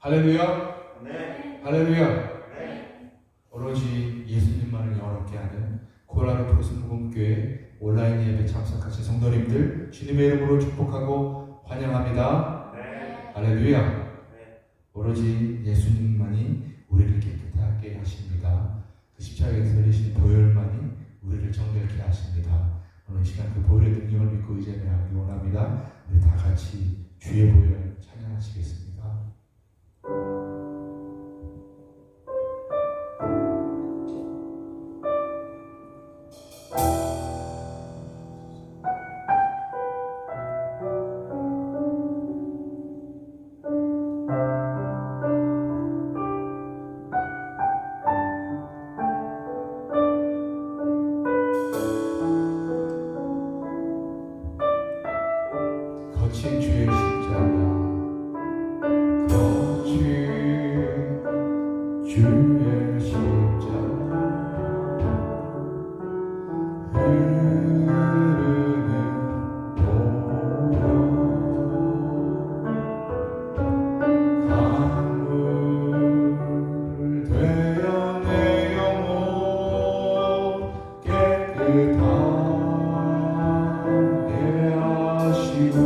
할렐루야. 네. 할렐루야. 네. 오로지 예수님만을 영원롭게 하는 코로나로 프로스무금교회 온라인 예배 참석하신 성도님들 주님의 이름으로 축복하고 환영합니다. 네. 할렐루야. 네. 오로지 예수님만이 우리를 깨끗하게 하십니다. 그 십자가에서 흘리신 보혈만이 우리를 정결케 하십니다. 오늘 이 시간 그 보혈의 능력을 믿고 의지하며 하기 원합니다. 우리 다 같이 주의 보혈 찬양하시겠습니다. 거친 주의 십자가 거친 주의 십자가 흐르는 보혈 강물 되어 내 영혼 깨끗하게 하시고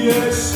주님의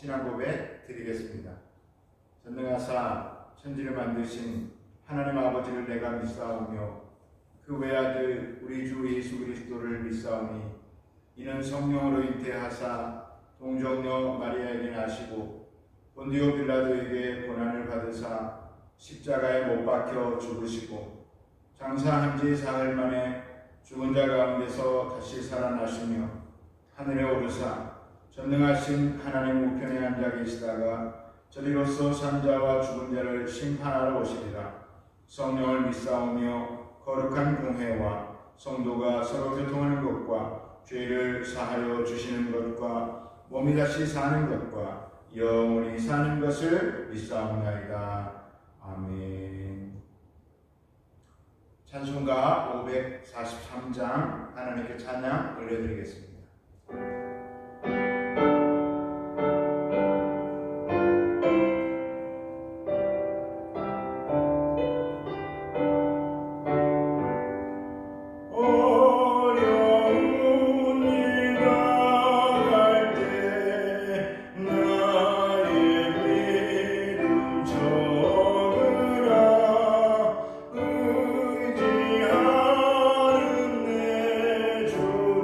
신앙 고백 드리겠습니다. 전능하사 천지를 만드신 하나님 아버지를 내가 믿사오며 그 외아들 우리 주 예수 그리스도를 믿사오니 이는 성령으로 잉태하사 동정녀 마리아에게 나시고 본디오 빌라도에게 고난을 받으사 십자가에 못 박혀 죽으시고 장사한 지 사흘 만에 죽은 자 가운데서 다시 살아나시며 하늘에 오르사 전능하신 하나님 우편에 앉아 계시다가 저리로서 산자와 죽은 자를 심판하러 오시리라. 성령을 믿사오며 거룩한 공회와 성도가 서로 교통하는 것과 죄를 사하여 주시는 것과 몸이 다시 사는 것과 영원히 사는 것을 믿사옵나이다. 아멘. 찬송가 543장 하나님께 찬양 올려드리겠습니다. 의지하는 내 주를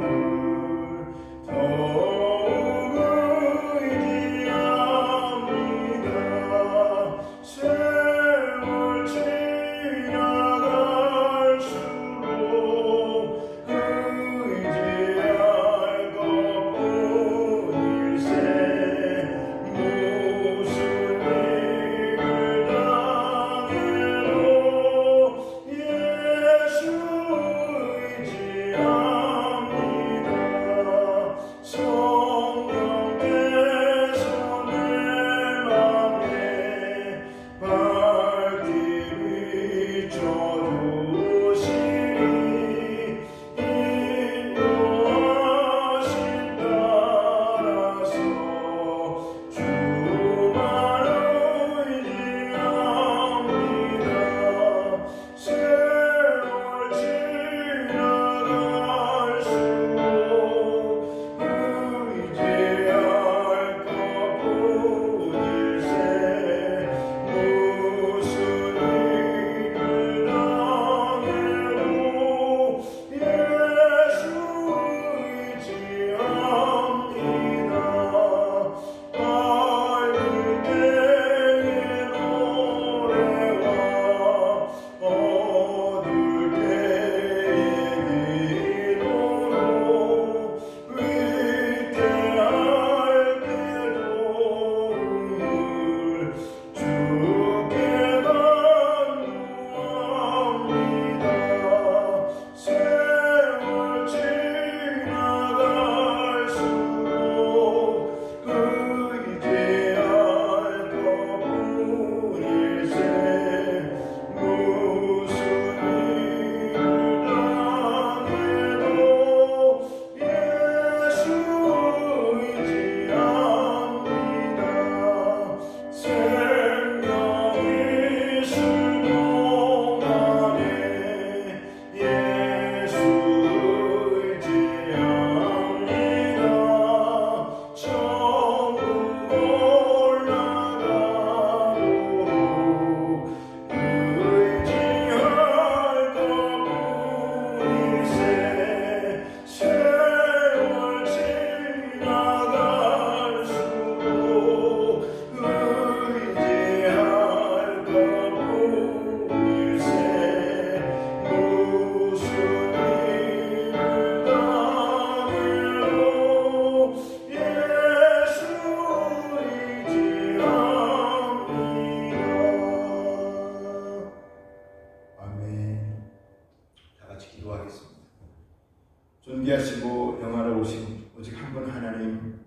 존귀하시고 영화로우신 오직 한 분 하나님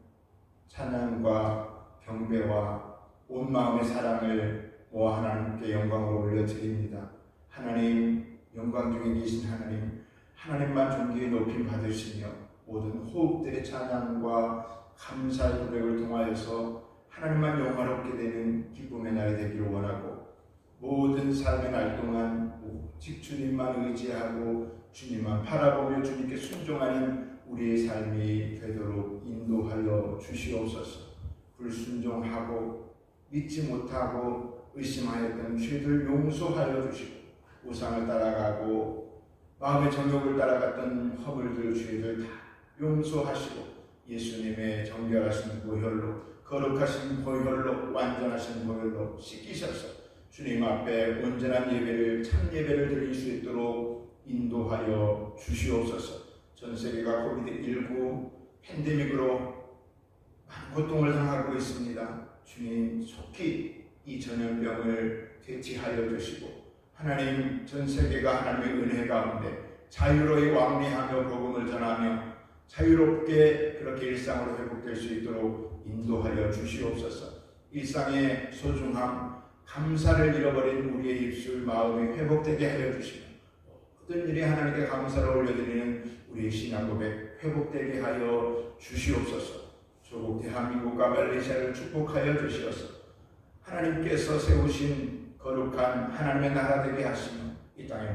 찬양과 경배와 온 마음의 사랑을 모아 하나님께 영광으로 올려드립니다. 하나님 영광 중에 계신 하나님, 하나님만 존귀에 높임 받으시며 모든 호흡들의 찬양과 감사의 고백을 통하여서 하나님만 영화롭게 되는 기쁨의 날이 되기를 원하고, 모든 삶의 날 동안 오직 주님만 의지하고 주님만 바라보며 주님께 순종하는 우리의 삶이 되도록 인도하여 주시옵소서. 불순종하고 믿지 못하고 의심하였던 죄들 용서하여 주시고, 우상을 따라가고 마음의 정욕을 따라갔던 허물들 죄들 다 용서하시고, 예수님의 정결하신 보혈로, 거룩하신 보혈로, 완전하신 보혈로 씻기셔서 주님 앞에 온전한 예배를, 참 예배를 드릴 수 있도록 인도하여 주시옵소서. 전 세계가 코비드19 팬데믹으로 많은 고통을 당하고 있습니다. 주님 속히 이 전염병을 퇴치하여 주시고, 하나님 전 세계가 하나님의 은혜 가운데 자유로이 왕래하며 복음을 전하며 자유롭게 그렇게 일상으로 회복될 수 있도록 인도하여 주시옵소서. 일상의 소중함, 감사를 잃어버린 우리의 입술 마음이 회복되게 하여 주시며, 모든 일에 하나님께 감사를 올려드리는 우리의 신앙 고백 회복되게 하여 주시옵소서. 조국 대한민국과 말레이시아를 축복하여 주시옵소서. 하나님께서 세우신 거룩한 하나님의 나라 되게 하시며 이 땅에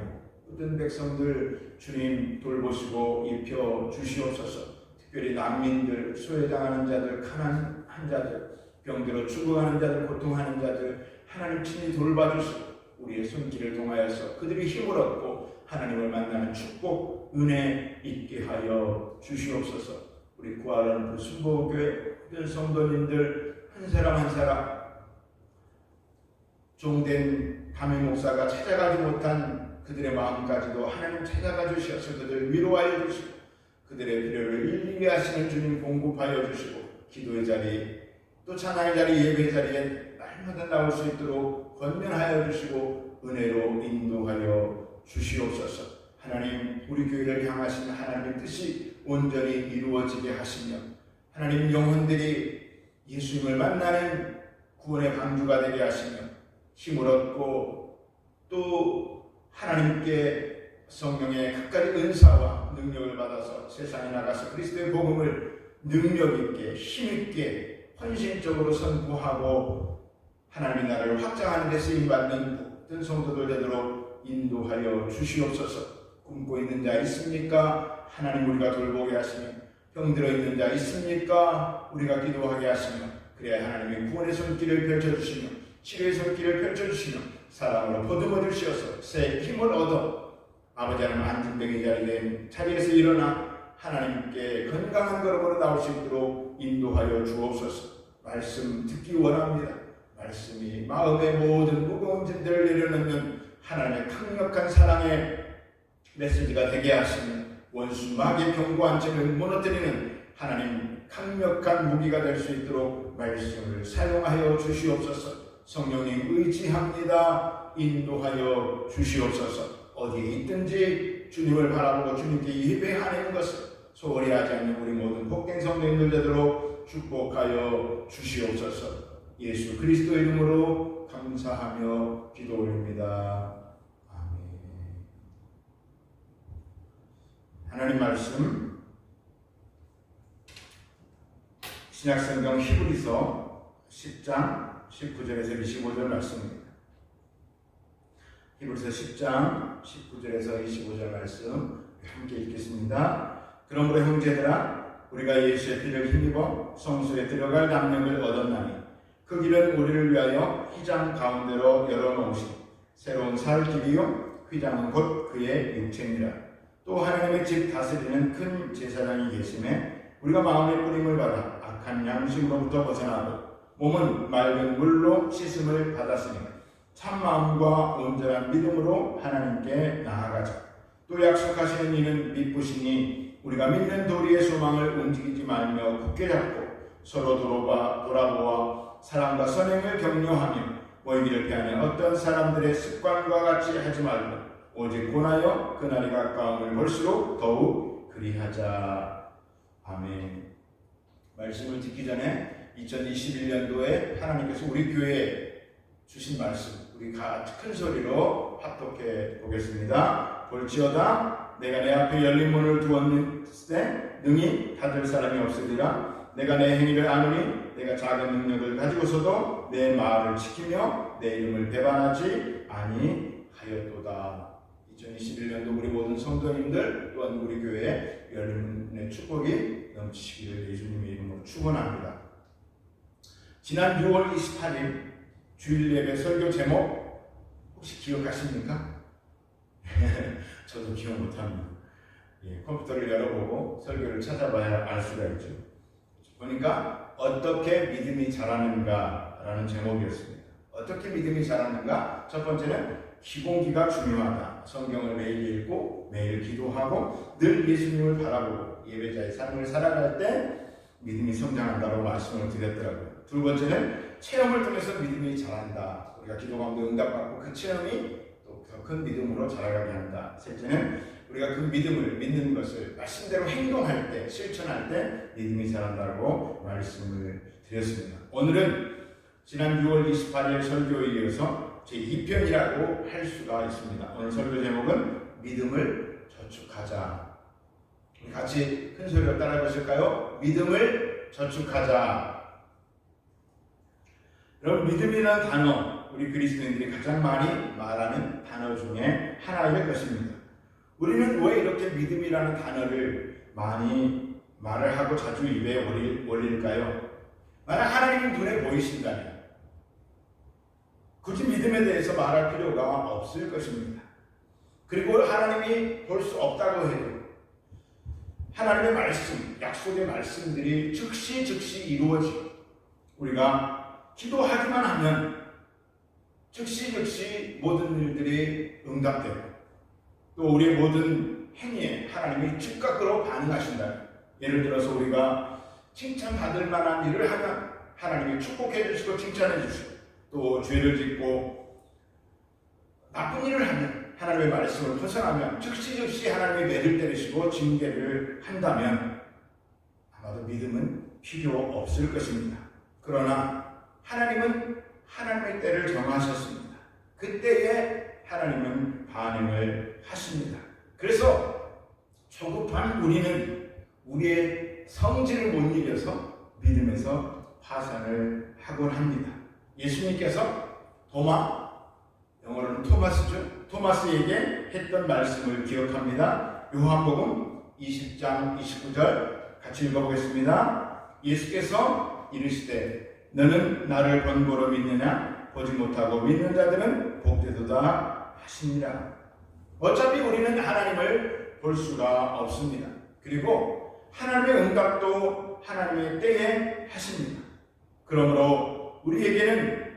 모든 백성들 주님 돌보시고 입혀 주시옵소서. 특별히 난민들, 소외당하는 자들, 가난한 자들, 병들어 죽어가는 자들, 고통하는 자들 하나님 친히 돌봐주시고 우리의 손길을 통하여서 그들이 힘을 얻고 하나님을 만나는 축복, 은혜 있게 하여 주시옵소서. 우리 구하는 순복교회 모든 성도님들 한 사람 한 사람 종된 담임 목사가 찾아가지 못한 그들의 마음까지도 하나님 찾아가 주셔서 그들을 위로하여 주시고, 그들의 필요를 일일이 하시는 주님 공급하여 주시고, 기도의 자리 또 찬양의 자리, 예배의 자리에 날마다 나올 수 있도록 권면하여 주시고 은혜로 인도하여 주시옵소서. 하나님 우리 교회를 향하신 하나님의 뜻이 온전히 이루어지게 하시며, 하나님 영혼들이 예수님을 만나는 구원의 방주가 되게 하시며 힘을 얻고 또 하나님께 성령의 각가지 은사와 능력을 받아서 세상에 나가서 그리스도의 복음을 능력 있게 힘 있게 헌신적으로 선포하고 하나님의 나라를 확장하는 데 쓰임받는 모든 성도들 되도록 인도하여 주시옵소서. 굶고 있는 자 있습니까? 하나님 우리가 돌보게 하시며, 병들어 있는 자 있습니까? 우리가 기도하게 하시며, 그래야 하나님의 구원의 손길을 펼쳐주시며 치료의 손길을 펼쳐주시며 사랑으로 보듬어 주시어서 새 힘을 얻어 아버지 하나님 안진병의 자리에서 일어나 하나님께 건강한 걸음으로 나올 수 있도록 인도하여 주옵소서. 말씀 듣기 원합니다. 말씀이 마음의 모든 무거운 짐들을 내려놓는 하나님의 강력한 사랑의 메시지가 되게 하시며, 원수 마귀의 견고한 책을 무너뜨리는 하나님 강력한 무기가 될 수 있도록 말씀을 사용하여 주시옵소서. 성령님 의지합니다. 인도하여 주시옵소서. 어디에 있든지 주님을 바라보고 주님께 예배하는 것을 소홀히 하지 않는 우리 모든 복된 성도님들 되도록 축복하여 주시옵소서. 예수 그리스도의 이름으로 감사하며 기도 올립니다. 하나님 말씀 신약성경 히브리서 10장 19절에서 25절 말씀입니다. 히브리서 10장 19절에서 25절 말씀 함께 읽겠습니다. 그러므로 형제들아, 우리가 예수의 피를 힘입어 성소에 들어갈 남력을 얻었나니 그 길은 우리를 위하여 휘장 가운데로 열어놓으신 새로운 살 길이요 휘장은 곧 그의 육체니라. 또 하나님의 집 다스리는 큰 제사장이 계심에 우리가 마음의 뿌림을 받아 악한 양심으로부터 벗어나고 몸은 맑은 물로 씻음을 받았으니 참 마음과 온전한 믿음으로 하나님께 나아가자. 또 약속하시는 이는 믿으시니 우리가 믿는 도리의 소망을 움직이지 말며 굳게 잡고 서로 돌아보아 사랑과 선행을 격려하며 모이기를 피하는 어떤 사람들의 습관과 같이 하지 말고 오직 권하여 그날이 가까움을 볼수록 더욱 그리하자. 아멘. 말씀을 듣기 전에 2021년도에 하나님께서 우리 교회에 주신 말씀 우리 같이 큰 소리로 합독해 보겠습니다. 볼지어다 내가 내 앞에 열린 문을 두었을 때 능히 닫을 사람이 없으리라. 내가 내 행위를 아노니 내가 작은 능력을 가지고서도 내 말을 지키며 내 이름을 배반하지 아니하였도다. 2021년도 우리 모든 성도님들 또한 우리 교회 열린 문의 축복이 넘치기를 예수님의 이름으로 축원합니다. 지난 6월 28일 주일 예배 설교 제목 혹시 기억하십니까? 저도 기억 못합니다. 컴퓨터를 열어보고 설교를 찾아봐야 알 수가 있죠. 보니까 어떻게 믿음이 자라는가 라는 제목이었습니다. 어떻게 믿음이 자라는가? 첫 번째는 기본기가 중요하다. 성경을 매일 읽고 매일 기도하고 늘 예수님을 바라보고 예배자의 삶을 살아갈 때 믿음이 성장한다고 말씀을 드렸더라고요. 두 번째는 체험을 통해서 믿음이 자란다. 우리가 기도 가운데 응답받고 그 체험이 또 더 큰 믿음으로 자라가게 한다. 셋째는 우리가 그 믿음을 믿는 것을 말씀대로 행동할 때 실천할 때 믿음이 자란다고 말씀을 드렸습니다. 오늘은 지난 6월 28일 설교에 이어서 제2편이라고 할 수가 있습니다. 오늘 설교 제목은 믿음을 저축하자. 같이 큰 소리로 따라해 보실까요? 믿음을 저축하자. 여러분, 믿음이라는 단어 우리 그리스도인들이 가장 많이 말하는 단어 중에 하나일 것입니다. 우리는 왜 이렇게 믿음이라는 단어를 많이 말을 하고 자주 입에 올릴까요? 만약 하나님이 눈에 보이신다면 굳이 믿음에 대해서 말할 필요가 없을 것입니다. 그리고 하나님이 볼 수 없다고 해도 하나님의 말씀, 약속의 말씀들이 즉시 이루어지고 우리가 기도하기만 하면 즉시 모든 일들이 응답되고 또 우리의 모든 행위에 하나님이 즉각으로 반응하신다면, 예를 들어서 우리가 칭찬받을 만한 일을 하면 하나님이 축복해 주시고 칭찬해 주시고, 또 죄를 짓고 나쁜 일을 하면 하나님의 말씀을 벗어나면 즉시 하나님의 매를 때리시고 징계를 한다면 아마도 믿음은 필요 없을 것입니다. 그러나 하나님은 하나님의 때를 정하셨습니다. 그때에 하나님은 반응을 하십니다. 그래서 조급한 우리는 우리의 성질을 못 이겨서 믿음에서 파산을 하곤 합니다. 예수님께서 영어로는 토마스죠. 토마스에게 했던 말씀을 기억합니다. 요한복음 20장 29절 같이 읽어보겠습니다. 예수께서 이르시되 너는 나를 번거로 믿느냐? 보지 못하고 믿는 자들은 복되도다 하시니라. 어차피 우리는 하나님을 볼 수가 없습니다. 그리고 하나님의 응답도 하나님의 때에 하십니다. 그러므로 우리에게는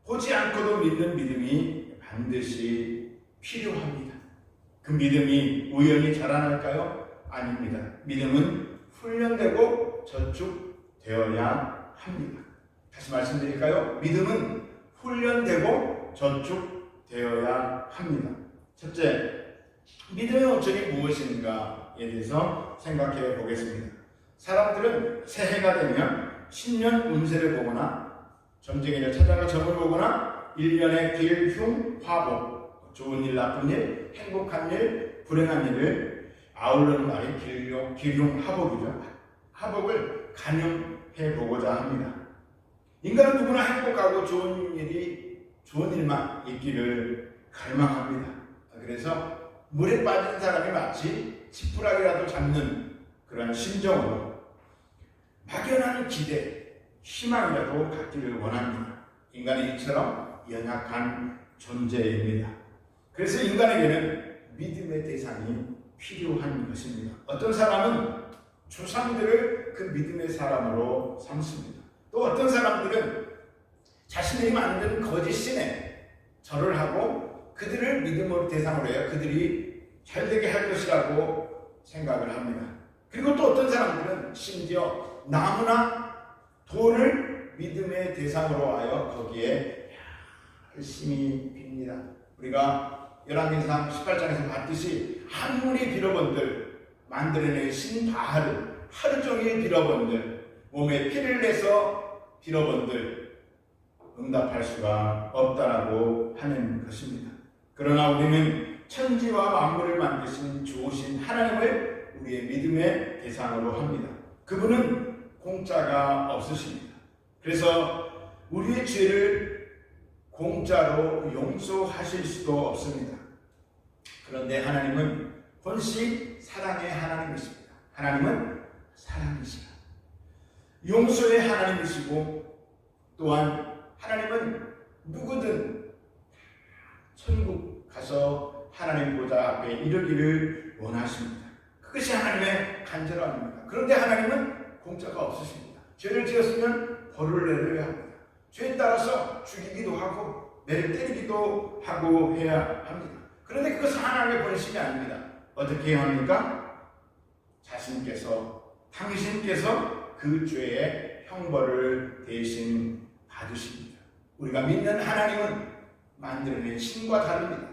보지 않고도 믿는 믿음이 반드시 필요합니다. 그 믿음이 우연히 자라날까요? 아닙니다. 믿음은 훈련되고 저축되어야 합니다. 다시 말씀드릴까요? 믿음은 훈련되고 저축되어야 합니다. 첫째, 믿음의 원천이 무엇인가에 대해서 생각해 보겠습니다. 사람들은 새해가 되면 신년 운세를 보거나 점쟁이를 찾아가 점을 보거나 1년의 길, 흉, 화복, 좋은 일, 나쁜 일, 행복한 일, 불행한 일을 아우르는 말이 길흉, 화복이죠. 화복을 간용해 보고자 합니다. 인간은 누구나 행복하고 좋은 일만 있기를 갈망합니다. 그래서 물에 빠진 사람이 마치 지푸라기라도 잡는 그런 심정으로 막연한 기대, 희망이라도 갖기를 원합니다. 인간은 이처럼 연약한 존재입니다. 그래서 인간에게는 믿음의 대상이 필요한 것입니다. 어떤 사람은 조상들을 그 믿음의 사람으로 삼습니다. 또 어떤 사람들은 자신이 만든 거짓 신에 절을 하고 그들을 믿음으로 대상으로 해야 그들이 잘되게 할 것이라고 생각을 합니다. 그리고 또 어떤 사람들은 심지어 나무나 돌을 믿음의 대상으로 하여 거기에 열심히 빕니다. 우리가 열왕기상 18장에서 봤듯이 아무리 빌어본들 만들어내신 바알을 하루 종일 빌어본들, 몸에 피를 내서 빌어본들 응답할 수가 없다라고 하는 것입니다. 그러나 우리는 천지와 만물을 만드신 좋으신 하나님을 우리의 믿음의 대상으로 합니다. 그분은 공짜가 없으십니다. 그래서 우리의 죄를 공짜로 용서하실 수도 없습니다. 그런데 하나님은 본시 사랑의 하나님이십니다. 하나님은 사랑이시다. 용서의 하나님이시고 또한 하나님은 누구든 천국 가서 하나님 보좌 앞에 이르기를 원하십니다. 그것이 하나님의 간절함입니다. 그런데 하나님은 공짜가 없으십니다. 죄를 지었으면 벌을 내려야 합니다. 죄에 따라서 죽이기도 하고 매를 때리기도 하고 해야 합니다. 그런데 그것은 하나님의 본심이 아닙니다. 어떻게 해야 합니까? 당신께서 그 죄의 형벌을 대신 받으십니다. 우리가 믿는 하나님은 만들어낸 신과 다릅니다.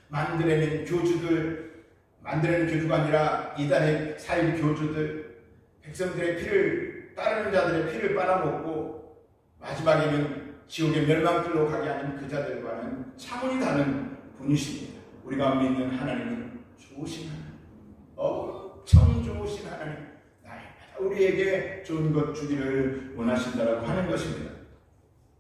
만들어낸 교주가 아니라 이단의 사입 교주들, 백성들의 피를, 따르는 자들의 피를 빨아먹고 마지막에는 지옥의 멸망길로 가게 하는 그 자들과는 차원이 다른 분이십니다. 우리가 믿는 하나님은 좋으신 하나님, 엄청 좋으신 하나님, 날마다 우리에게 좋은 것 주기를 원하신다라고 하는 것입니다.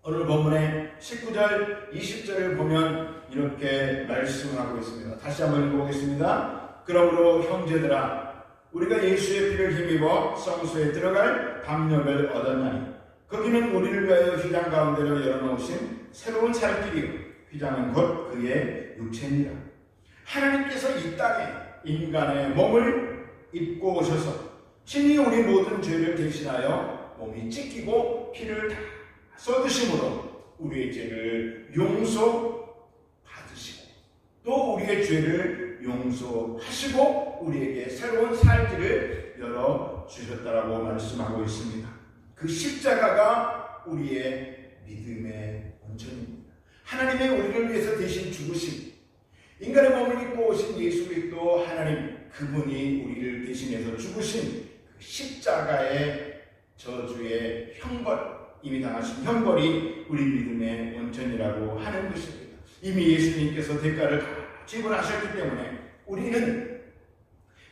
오늘 본문의 19절, 20절을 보면 이렇게 말씀하고 있습니다. 다시 한번 읽어보겠습니다. 그러므로 형제들아, 우리가 예수의 피를 힘입어 성소에 들어갈 담력을 얻었나니 거기는 우리를 위하여 휘장 가운데로 열어놓으신 새로운 살길이요 휘장은 곧 그의 육체니라. 하나님께서 이 땅에 인간의 몸을 입고 오셔서 친히 우리 모든 죄를 대신하여 몸이 찢기고 피를 다 쏟으심으로 우리의 죄를 용서받으시고 또 우리의 죄를 용서하시고 우리에게 새로운 살길을 열어주셨다라고 말씀하고 있습니다. 그 십자가가 우리의 믿음의 원천입니다. 하나님의 우리를 위해서 대신 죽으심, 인간의 몸을 입고 오신 예수 그리스도 하나님, 그분이 우리를 대신해서 죽으신 그 십자가의 저주의 형벌, 이미 당하신 형벌이 우리 믿음의 원천이라고 하는 것입니다. 이미 예수님께서 대가를 다 지불하셨기 때문에 우리는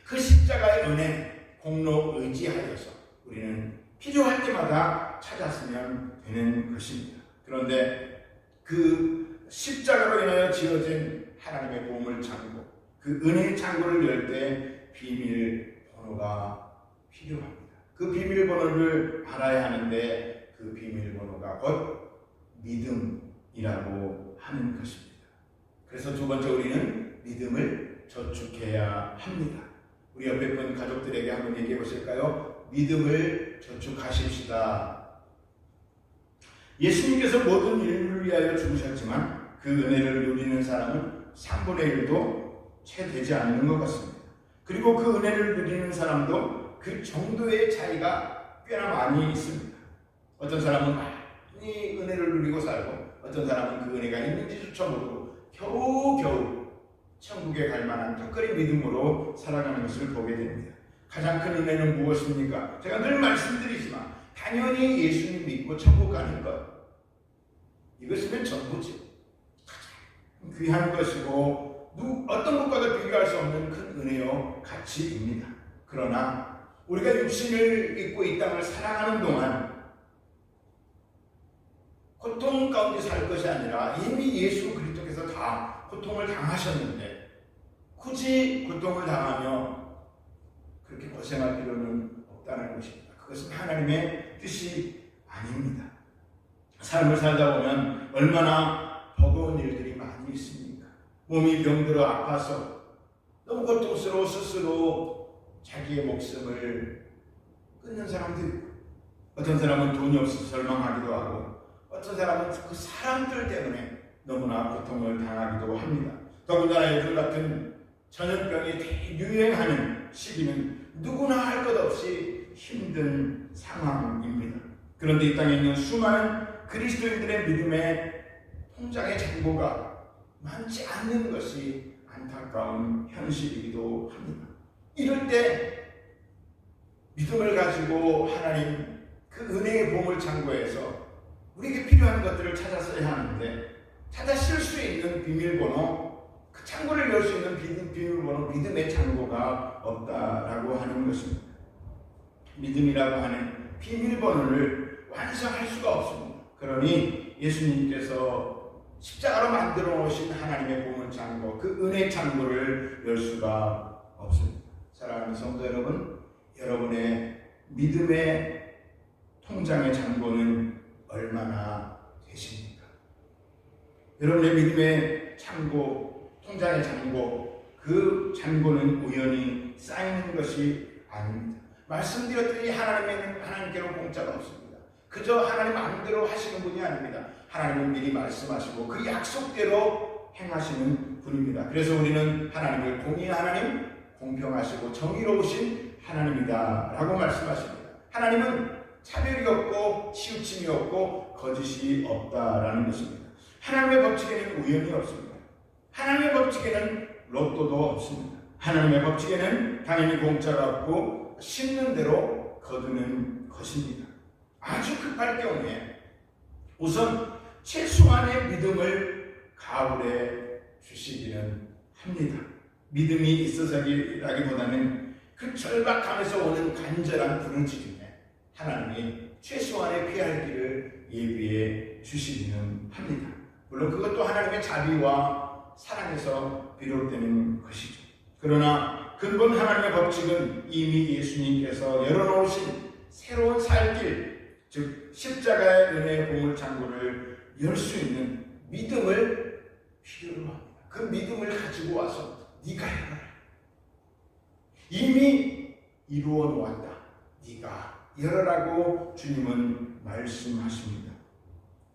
그 십자가의 은혜, 공로 의지하여서 우리는 필요할 때마다 찾았으면 되는 것입니다. 그런데 그 십자가로 인하여 지어진 하나님의 보물 창고, 그 은혜의 창고를 열 때 비밀번호가 필요합니다. 그 비밀번호를 알아야 하는데 그 비밀번호가 곧 믿음이라고 하는 것입니다. 그래서 두 번째 우리는 믿음을 저축해야 합니다. 우리 옆에 분 가족들에게 한번 얘기해 보실까요? 믿음을 저축하십시다. 예수님께서 모든 인류를 위하여 죽으셨지만 그 은혜를 누리는 사람은 3분의 1도 채 되지 않는 것 같습니다. 그리고 그 은혜를 누리는 사람도 그 정도의 차이가 꽤나 많이 있습니다. 어떤 사람은 많이 은혜를 누리고 살고 어떤 사람은 그 은혜가 있는지조차 모르고 겨우겨우 천국에 갈 만한 턱걸이 믿음으로 살아가는 것을 보게 됩니다. 가장 큰 은혜는 무엇입니까? 제가 늘 말씀드리지만 당연히 예수님 믿고 천국 가는 것, 이것이면 전부죠. 가장 귀한 것이고 어떤 것과도 비교할 수 없는 큰 은혜요 가치입니다. 그러나 우리가 육신을 입고 이 땅을 살아가는 동안 고통 가운데 살 것이 아니라 이미 예수 그리스도께서 다 고통을 당하셨는데 굳이 고통을 당하며 그렇게 고생할 필요는 없다는 것입니다. 그것은 하나님의 뜻이 아닙니다. 삶을 살다 보면 얼마나 버거운 일들이 많이 있습니까? 몸이 병들어 아파서 너무 고통스러워 스스로 자기의 목숨을 끊는 사람도 있고 어떤 사람은 돈이 없어서 절망하기도 하고 어떤 사람은 그 사람들 때문에 너무나 고통을 당하기도 합니다. 더군다나 요즘 같은 전염병이 대유행하는 시기는 누구나 할 것 없이 힘든 상황입니다. 그런데 이 땅에 있는 수많은 그리스도인들의 믿음의 통장의 잔고가 많지 않는 것이 안타까운 현실이기도 합니다. 이럴 때 믿음을 가지고 하나님 그 은혜의 보물 창고에서 우리에게 필요한 것들을 찾아 써야 하는데, 찾아 쓸 수 있는 비밀번호, 그 창고를 열 수 있는 비밀번호, 믿음의 창고가 없다라고 하는 것입니다. 믿음이라고 하는 비밀번호를 완성할 수가 없습니다. 그러니 예수님께서 십자가로 만들어 놓으신 하나님의 보물 창고, 그 은혜 창고를 열 수가 없습니다. 사랑하는 성도 여러분, 여러분의 믿음의 통장의 창고는 얼마나 되십니까? 여러분의 믿음의 창고, 통장의 창고, 그 창고는 우연히 쌓이는 것이 아닙니다. 말씀드렸더니 하나님께로 공짜가 없습니다. 그저 하나님 마음대로 하시는 분이 아닙니다. 하나님은 미리 말씀하시고 그 약속대로 행하시는 분입니다. 그래서 우리는 하나님을 공의의 하나님, 공평하시고 정의로우신 하나님이다 라고 말씀하십니다. 하나님은 차별이 없고 치우침이 없고 거짓이 없다라는 것입니다. 하나님의 법칙에는 우연이 없습니다. 하나님의 법칙에는 로또도 없습니다. 하나님의 법칙에는 당연히 공짜가 없고 심는 대로 거두는 것입니다. 아주 급할 경우에 우선 최소한의 믿음을 가울해 주시기는 합니다. 믿음이 있어서라기보다는 그 절박함에서 오는 간절한 부르짖음에 하나님이 최소한의 피할 길을 예비해 주시기는 합니다. 물론 그것도 하나님의 자비와 사랑에서 비롯되는 것이죠. 그러나 근본 하나님의 법칙은 이미 예수님께서 열어놓으신 새로운 살 길, 즉 십자가의 은혜의 보물 창고를 열 수 있는 믿음을 필요로 합니다. 그 믿음을 가지고 와서 네가 열어라. 이미 이루어 놓았다. 네가 열어라고 주님은 말씀하십니다.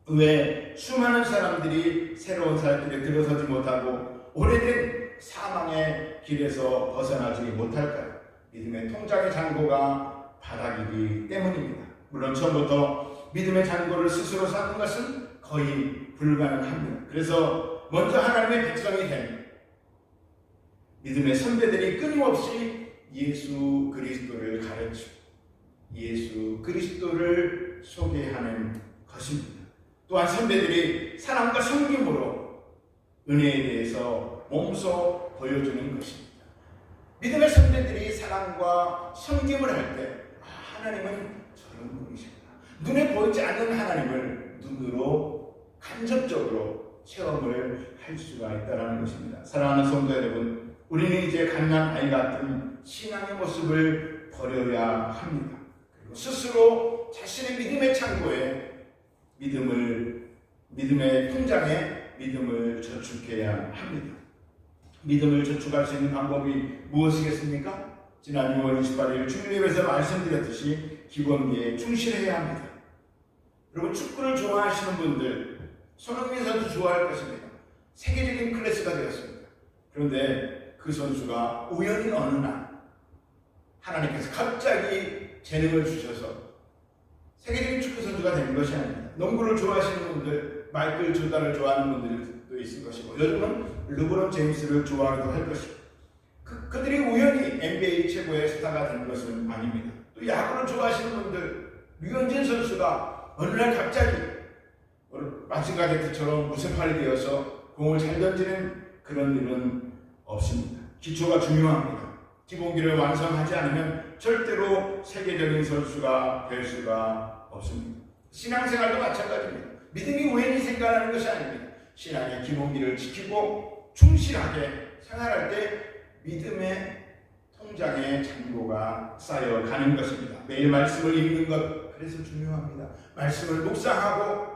왜 수많은 사람들이 새로운 살 길에 들어서지 못하고 오래된 사망의 길에서 벗어나지 못할까요? 믿음의 통장의 창고가 바닥이기 때문입니다. 물론 처음부터 믿음의 창고를 스스로 쌓는 것은 거의 불가능합니다. 그래서 먼저 하나님의 백성이 된 믿음의 선배들이 끊임없이 예수 그리스도를 가르치고 예수 그리스도를 소개하는 것입니다. 또한 선배들이 사랑과 섬김으로 은혜에 대해서 몸소 보여주는 것입니다. 믿음의 선배들이 사랑과 섬김을 할 때 하나님은 저런 분이시구나. 눈에 보이지 않는 하나님을 눈으로 간접적으로 체험을 할 수가 있다는 것입니다. 사랑하는 성도 여러분, 우리는 이제 갓난 아이 같은 신앙의 모습을 버려야 합니다. 그리고 스스로 자신의 믿음의 창고에 믿음의 통장에 믿음을 저축해야 합니다. 믿음을 저축할 수 있는 방법이 무엇이겠습니까? 지난 6월 28일 주일예배에서 말씀드렸듯이 기본기에 충실해야 합니다. 여러분, 축구를 좋아하시는 분들, 손흥민 선수 좋아할 것입니다. 세계적인 클래스가 되었습니다. 그런데 그 선수가 우연히 어느 날 하나님께서 갑자기 재능을 주셔서 세계적인 축구 선수가 된 것이 아닙니다. 농구를 좋아하시는 분들, 마이클 조단을 좋아하는 분들도 있을 것이고, 요즘은 르브론 제임스를 좋아하기도 할 것이고, 그들이 우연히 NBA 최고의 스타가 된 것은 아닙니다. 또 야구를 좋아하시는 분들, 류현진 선수가 어느 날 갑자기 마징가게트처럼 무쇠팔이 되어서 공을 잘 던지는 그런 일은 없습니다. 기초가 중요합니다. 기본기를 완성하지 않으면 절대로 세계적인 선수가 될 수가 없습니다. 신앙생활도 마찬가지입니다. 믿음이 우연히 생겨나는 것이 아닙니다. 신앙의 기본기를 지키고 충실하게 생활할 때 믿음의 통장에 창고가 쌓여가는 것입니다. 매일 말씀을 읽는 것, 그래서 중요합니다. 말씀을 묵상하고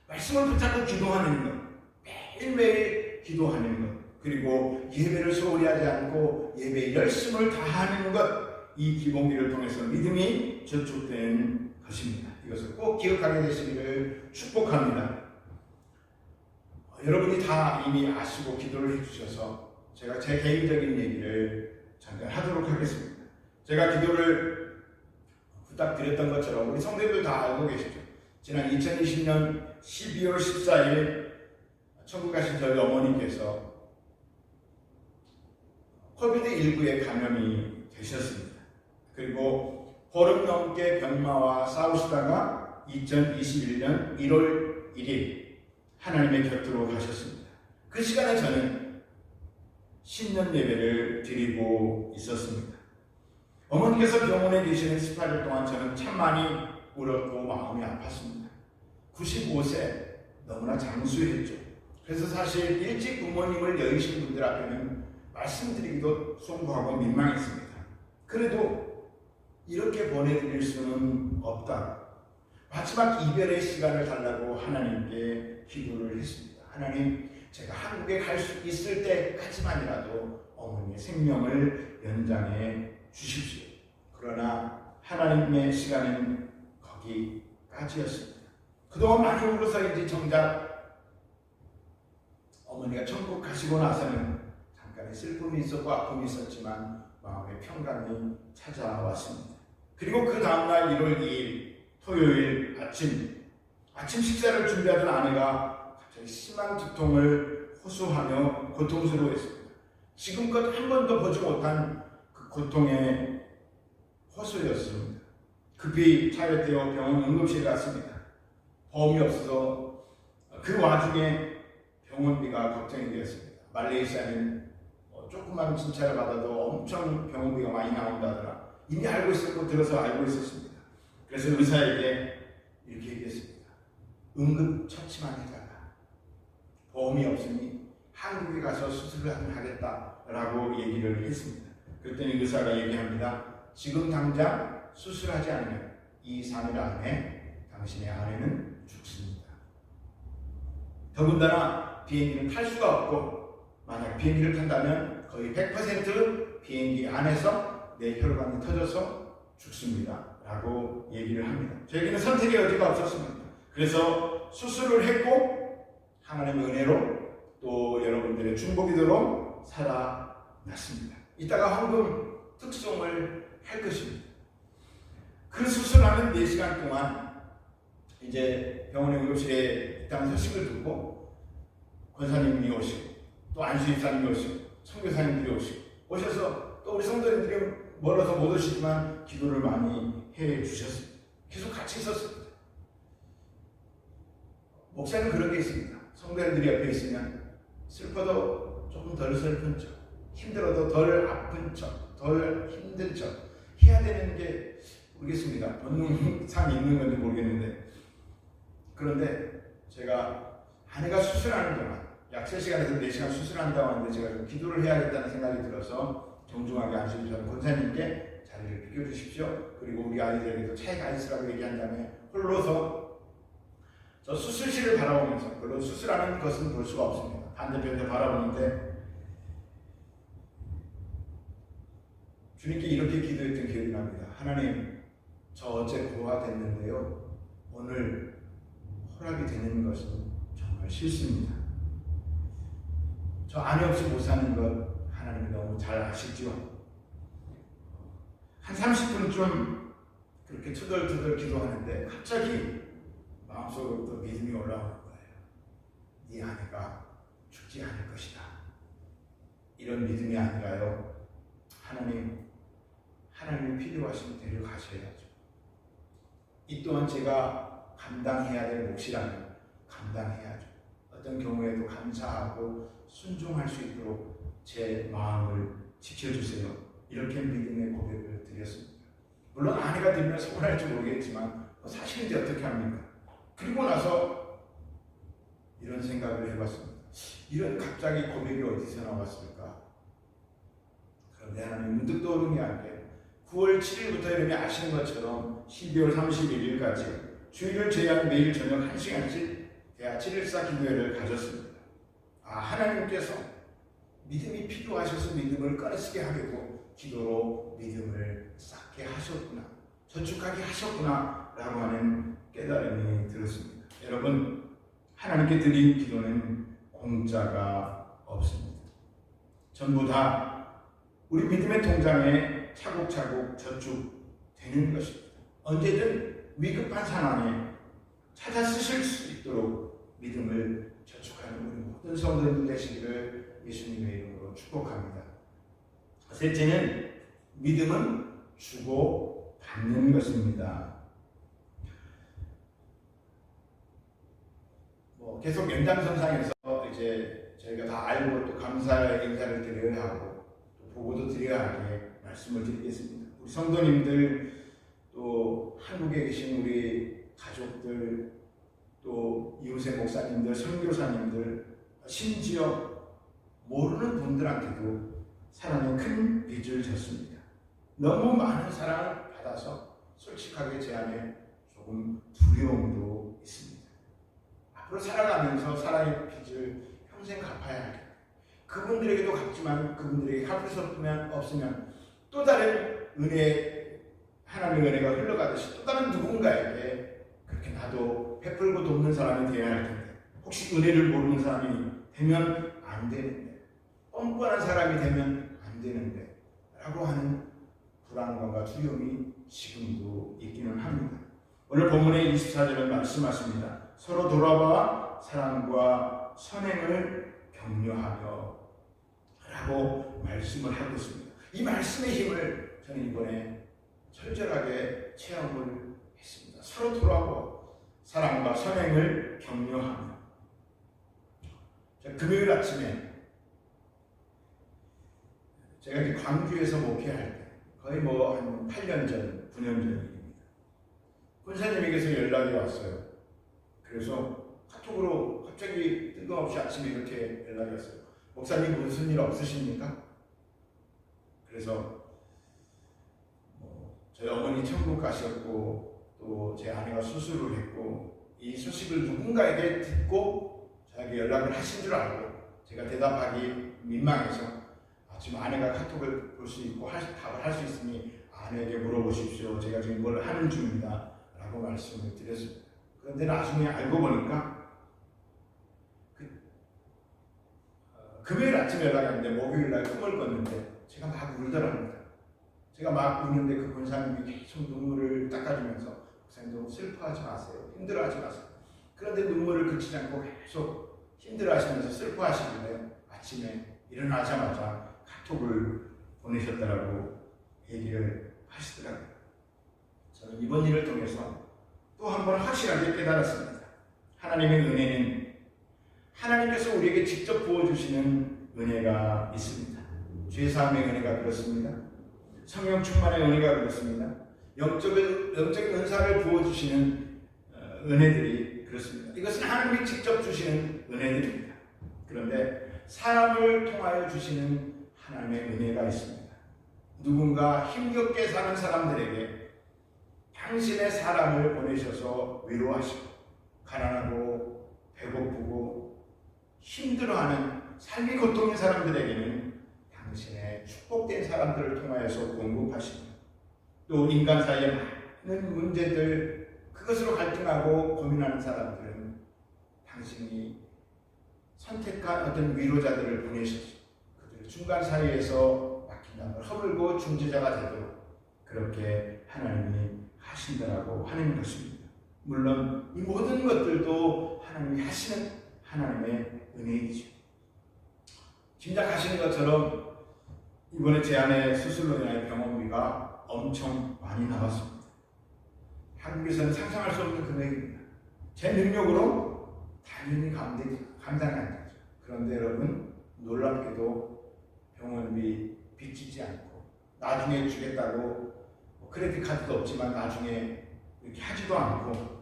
말씀을 붙잡고 기도하는 것, 매일매일 기도하는 것, 그리고 예배를 소홀히 하지 않고 예배에 열심을 다하는 것, 이 기본기를 통해서 믿음이 저축되는 것입니다. 이것을 꼭 기억하게 되시기를 축복합니다. 여러분이 다 이미 아시고 기도를 해주셔서 제가 제 개인적인 얘기를 잠깐 하도록 하겠습니다. 제가 기도를 부탁드렸던 것처럼 우리 성도님들 다 알고 계시죠? 지난 2020년 12월 14일 천국 가신 저희 어머니께서 코비드19에 감염이 되셨습니다. 그리고 보름 넘게 병마와 싸우시다가 2021년 1월 1일 하나님의 곁으로 가셨습니다. 그 시간에 저는 신년 예배를 드리고 있었습니다. 어머니께서 병원에 계시는 18일 동안 저는 참 많이 울었고 마음이 아팠습니다. 95세 너무나 장수했죠. 그래서 사실 일찍 부모님을 여의신 분들 앞에는 말씀드리기도 송구하고 민망했습니다. 그래도 이렇게 보내드릴 수는 없다. 마지막 이별의 시간을 달라고 하나님께 기도를 했습니다. 하나님, 제가 한국에 갈 수 있을 때까지만이라도 어머니의 생명을 연장해 주십시오. 그러나 하나님의 시간은 거기까지였습니다. 그동안 많이 울어서인지 정작 어머니가 천국 가시고 나서는 잠깐의 슬픔이 있었고 아픔이 있었지만 마음의 평강이 찾아왔습니다. 그리고 그 다음날 1월 2일 토요일 아침 식사를 준비하던 아내가 갑자기 심한 두통을 호소하며 고통스러워했습니다. 지금껏 한 번도 보지 못한 그 고통의 호소였습니다. 급히 차에 태워 병원 응급실에 갔습니다. 보험이 없어서 그 와중에 병원비가 걱정이 되었습니다. 말레이시아는 조그만 진찰을 받아도 엄청 병원비가 많이 나온다더라. 이미 알고 있었고 들어서 알고 있었습니다. 그래서 의사에게 이렇게 얘기했습니다. 응급처치만 해달라. 보험이 없으니 한국에 가서 수술을 하겠다라고 얘기를 했습니다. 그랬더니 의사가 얘기합니다. 지금 당장 수술하지 않으면 2-3일 안에 당신의 아내는 죽습니다. 더군다나 비행기를 탈 수가 없고 만약 비행기를 탄다면 거의 100% 비행기 안에서 내 혈관이 터져서 죽습니다. 라고 얘기를 합니다. 저에게는 선택의 여지가 없었습니다. 그래서 수술을 했고 하나님의 은혜로 또 여러분들의 중보기도로 살아났습니다. 이따가 황금 특송을 할 것입니다. 그 수술하는 4시간 동안 이제 병원의 응급실에 일단 소식을 듣고 권사님이 오시고 또 안수입사님이 오시고 선교사님들이 오셔서 또 우리 성도님들이 멀어서 못 오시지만 기도를 많이 해 주셨습니다. 계속 같이 있었습니다. 목사는 그런 게 있습니다. 성도님들이 옆에 있으면 슬퍼도 조금 덜 슬픈 척, 힘들어도 덜 아픈 척, 덜 힘든 척 해야 되는 게 모르겠습니다. 본능상 있는 건지 모르겠는데 그런데 제가 아내가 수술하는 동안 약 3시간에서 4시간 수술한다고 하는데 제가 좀 기도를 해야겠다는 생각이 들어서 정중하게 안수입사 권사님께 자리를 비켜주십시오. 그리고 우리 아이들에게도 차에 가 있으라고 얘기한 다음에 홀로서 저 수술실을 바라보면서 물론 수술하는 것은 볼 수가 없습니다. 반대편에서 바라보는데 주님께 이렇게 기도했던 기억이 납니다. 하나님, 저 어제 고아됐는데요. 오늘 허락이 되는 것은 정말 싫습니다. 저 아내 없이 못 사는 것 하나님이 너무 잘 아시죠? 한 30분쯤 그렇게 투덜투덜 기도하는데 갑자기 마음속으로부터 믿음이 올라오는 거예요. 네 아내가 죽지 않을 것이다. 이런 믿음이 아니라요. 하나님이 필요하시면 데려가셔야죠. 이 또한 제가 감당해야 될 몫이라면 감당해야죠. 어떤 경우에도 감사하고 순종할 수 있도록 제 마음을 지켜주세요. 이렇게 믿음의 고백을 드렸습니다. 물론 아내가 들으면 서운할지 모르겠지만 사실인지 어떻게 합니까? 그리고 나서 이런 생각을 해봤습니다. 이런 갑자기 고백이 어디서 나왔을까? 그런데 하나님 문득 떠오른 게 아니에요. 9월 7일부터 여러분이 아시는 것처럼 12월 31일까지 주일을 제외한 매일 저녁 1시간씩 대학 714 기도회를 가졌습니다. 하나님께서 믿음이 필요하셔서 믿음을 꺼내쓰게 하겠고 기도로 믿음을 쌓게 하셨구나, 저축하게 하셨구나 라고 하는 깨달음이 들었습니다. 여러분, 하나님께 드린 기도는 공짜가 없습니다. 전부 다 우리 믿음의 통장에 차곡차곡 저축되는 것입니다. 언제든 위급한 상황에 찾아 쓰실 수 있도록 믿음을 저축하는 우리 모든 성도들 되시기를 예수님의 이름으로 축복합니다. 셋째는 믿음은 주고 받는 것입니다. 계속 연장선상에서 이제 저희가 다 알고 또 감사의 인사를 드려야 하고 또 보고도 드려야 하게 말씀을 드리겠습니다. 우리 성도님들 또 한국에 계신 우리 가족들 또 이웃의 목사님들, 선교사님들 심지어 모르는 분들한테도 사랑의 큰 빚을 졌습니다. 너무 많은 사랑을 받아서 솔직하게 제 안에 조금 두려움도 있습니다. 앞으로 살아가면서 사랑의 빚을 평생 갚아야 하겠다. 그분들에게도 갚지만 그분들에게 갚을 수 없으면 또 다른 은혜, 하나님의 은혜가 흘러가듯이 또 다른 누군가에게 그렇게 나도 베풀고 돕는 사람이 되어야 할 텐데 혹시 은혜를 모르는 사람이 되면 안 되는데 뻔뻔한 사람이 되면 안 되는데 라고 하는 불안감과 두려움이 지금도 있기는 합니다. 오늘 본문의 24절은 말씀하십니다. 서로 돌아봐 사랑과 선행을 격려하며 라고 말씀을 하고 있습니다. 이 말씀의 힘을 저는 이번에 철저하게 체험을 했습니다. 서로 돌아봐 사랑과 선행을 격려하며. 금요일 아침에 제가 이제 광주에서 목회할 때 거의 한 8년 전, 9년 전 일입니다. 권사님에게서 연락이 왔어요. 그래서 카톡으로 갑자기 뜬금없이 아침에 이렇게 연락이 왔어요. 목사님 무슨 일 없으십니까? 그래서 저희 어머니 천국 가셨고 또 제 아내가 수술을 했고 이 소식을 누군가에게 듣고 저에게 연락을 하신 줄 알고 제가 대답하기 민망해서 지금 아내가 카톡을 볼 수 있고 답을 할 수 있으니 아내에게 물어보십시오. 제가 지금 뭘 하는 중입니다. 라고 말씀을 드렸습니다. 그런데 나중에 알고 보니까 금요일 아침에 연락이 왔는데 목요일날 꿈을 꿨는데 제가 막 울더랍니다. 제가 막 우는데 그 권사님이 계속 눈물을 닦아주면서 목사님 너무 슬퍼하지 마세요. 힘들어하지 마세요. 그런데 눈물을 그치지 않고 계속 힘들어하시면서 슬퍼하시길래 아침에 일어나자마자 카톡을 보내셨다라고 얘기를 하시더라고요. 저는 이번 일을 통해서 또 한 번 확실하게 깨달았습니다. 하나님의 은혜는 하나님께서 우리에게 직접 부어주시는 은혜가 있습니다. 죄사함의 은혜가 그렇습니다. 성령 충만의 은혜가 그렇습니다. 영적인 은사를 부어주시는 은혜들이 그렇습니다. 이것은 하나님이 직접 주시는 은혜들입니다. 그런데 사람을 통하여 주시는 하나님의 은혜가 있습니다. 누군가 힘겹게 사는 사람들에게 당신의 사람을 보내셔서 위로하시고 가난하고 배고프고 힘들어하는 삶이 고통인 사람들에게는 당신의 축복된 사람들을 통하여서 공급하시고 또 인간 사이에 많은 문제들 그것으로 갈등하고 고민하는 사람들은 당신이 선택한 어떤 위로자들을 보내셔서 그들 중간 사이에서 막힌 걸 허물고 중재자가 되도록 그렇게 하나님이 하신다라고 하는 것입니다. 물론 이 모든 것들도 하나님이 하시는 하나님의 은혜이죠. 짐작하시는 것처럼 이번에 제 아내 수술로 인하여 병원비가 엄청 많이 나왔습니다. 한국에서는 상상할 수 없는 금액입니다. 제 능력으로 당연히 감당이 안 되죠. 그런데 여러분 놀랍게도 병원비 빚지지 않고 나중에 주겠다고 크레딧 카드도 없지만 나중에 이렇게 하지도 않고